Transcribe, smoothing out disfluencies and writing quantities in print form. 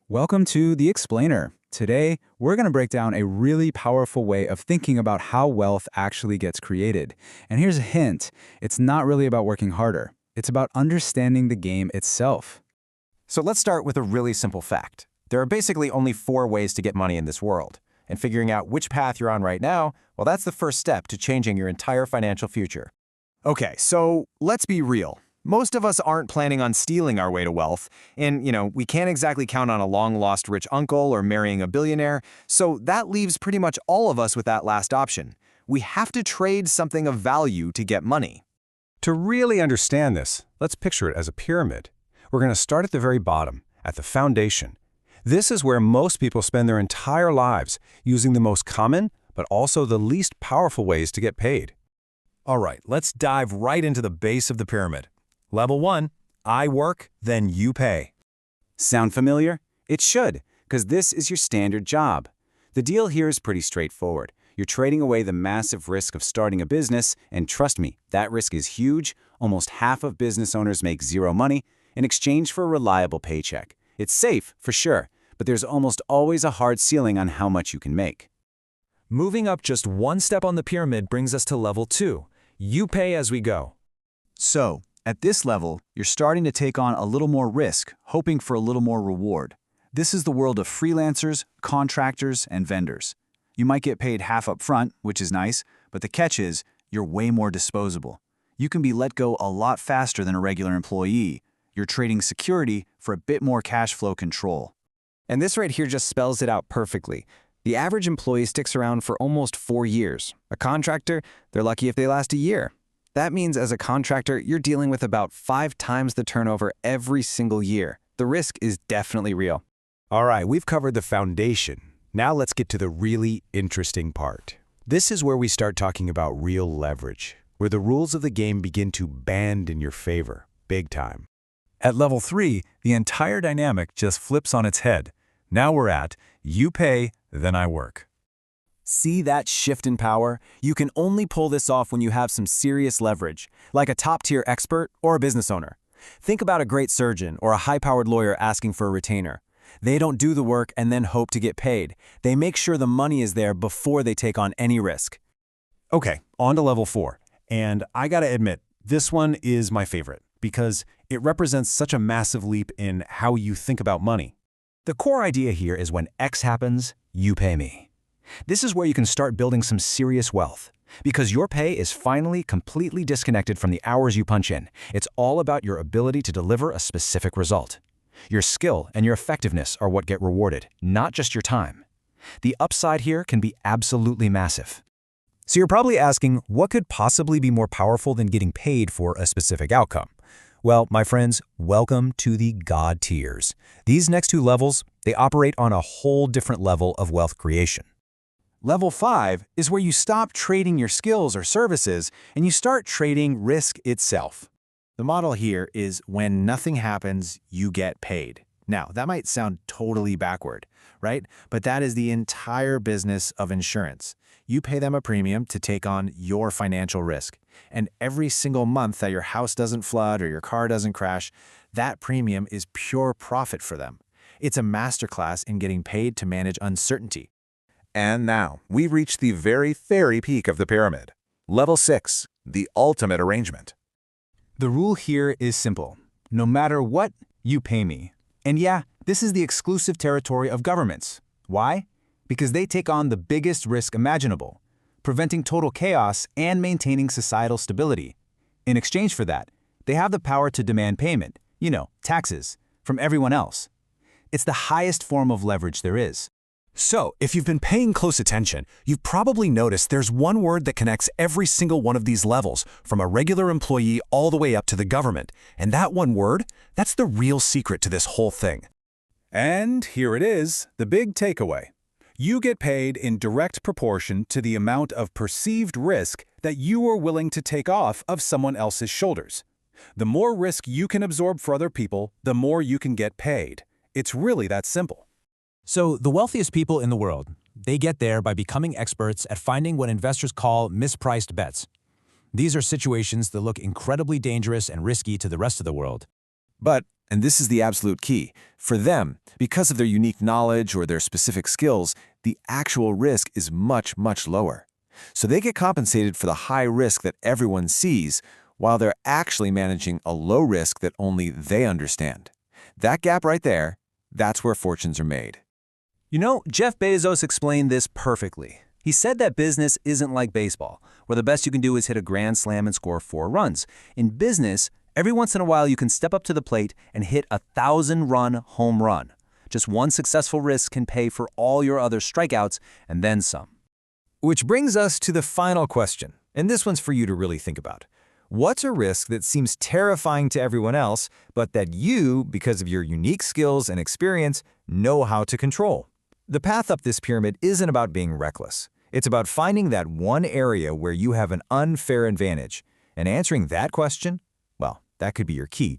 Welcome to The Explainer. Today, we're going to break down a really powerful way of thinking about how wealth actually gets created. And here's a hint, it's not really about working harder. It's about understanding the game itself. So let's start with a really simple fact. There are basically only 4 ways to get money in this world. And figuring out which path you're on right now, well, that's the first step to changing your entire financial future. Okay, so let's be real. Most of us aren't planning on stealing our way to wealth, and, we can't exactly count on a long-lost rich uncle or marrying a billionaire, so that leaves pretty much all of us with that last option. We have to trade something of value to get money. To really understand this, let's picture it as a pyramid. We're going to start at the very bottom, at the foundation. This is where most people spend their entire lives, using the most common, but also the least powerful ways to get paid. All right, let's dive right into the base of the pyramid. Level 1, I work, then you pay. Sound familiar? It should, because this is your standard job. The deal here is pretty straightforward. You're trading away the massive risk of starting a business, and trust me, that risk is huge. Almost half of business owners make zero money in exchange for a reliable paycheck. It's safe, for sure, but there's almost always a hard ceiling on how much you can make. Moving up just one step on the pyramid brings us to level 2. You pay as we go. So, at this level, you're starting to take on a little more risk, hoping for a little more reward. This is the world of freelancers, contractors, and vendors. You might get paid half up front, which is nice, but the catch is, you're way more disposable. You can be let go a lot faster than a regular employee. You're trading security for a bit more cash flow control. And this right here just spells it out perfectly. The average employee sticks around for almost 4 years. A contractor, they're lucky if they last a year. That means as a contractor, you're dealing with about 5 times the turnover every single year. The risk is definitely real. All right, we've covered the foundation. Now let's get to the really interesting part. This is where we start talking about real leverage, where the rules of the game begin to bend in your favor, big time. At level 3, the entire dynamic just flips on its head. Now we're at, you pay, then I work. See that shift in power? You can only pull this off when you have some serious leverage, like a top-tier expert or a business owner. Think about a great surgeon or a high-powered lawyer asking for a retainer. They don't do the work and then hope to get paid. They make sure the money is there before they take on any risk. Okay, on to level 4. And I gotta admit, this one is my favorite because it represents such a massive leap in how you think about money. The core idea here is when X happens, you pay me. This is where you can start building some serious wealth, because your pay is finally completely disconnected from the hours you punch in. It's all about your ability to deliver a specific result. Your skill and your effectiveness are what get rewarded, not just your time. The upside here can be absolutely massive. So you're probably asking, what could possibly be more powerful than getting paid for a specific outcome? Well, my friends, welcome to the God tiers. These next 2 levels, they operate on a whole different level of wealth creation. Level 5 is where you stop trading your skills or services and you start trading risk itself. The model here is when nothing happens, you get paid. Now, that might sound totally backward, right? But that is the entire business of insurance. You pay them a premium to take on your financial risk. And every single month that your house doesn't flood or your car doesn't crash, that premium is pure profit for them. It's a masterclass in getting paid to manage uncertainty. And now, we've reached the very peak of the pyramid. Level 6, the ultimate arrangement. The rule here is simple. No matter what, you pay me. And yeah, this is the exclusive territory of governments. Why? Because they take on the biggest risk imaginable, preventing total chaos and maintaining societal stability. In exchange for that, they have the power to demand payment, taxes, from everyone else. It's the highest form of leverage there is. So, if you've been paying close attention, you've probably noticed there's one word that connects every single one of these levels, from a regular employee all the way up to the government. And that one word, that's the real secret to this whole thing. And here it is, the big takeaway. You get paid in direct proportion to the amount of perceived risk that you are willing to take off of someone else's shoulders. The more risk you can absorb for other people, the more you can get paid. It's really that simple. So the wealthiest people in the world, they get there by becoming experts at finding what investors call mispriced bets. These are situations that look incredibly dangerous and risky to the rest of the world. But And this is the absolute key. For them, because of their unique knowledge or their specific skills, the actual risk is much, much lower. So they get compensated for the high risk that everyone sees, while they're actually managing a low risk that only they understand. That gap right there, that's where fortunes are made. You know, Jeff Bezos explained this perfectly. He said that business isn't like baseball, where the best you can do is hit a grand slam and score 4 runs. In business, every once in a while you can step up to the plate and hit a 1,000-run home run. Just one successful risk can pay for all your other strikeouts and then some. Which brings us to the final question, and this one's for you to really think about. What's a risk that seems terrifying to everyone else, but that you, because of your unique skills and experience, know how to control? The path up this pyramid isn't about being reckless. It's about finding that one area where you have an unfair advantage. And answering that question, well, that could be your key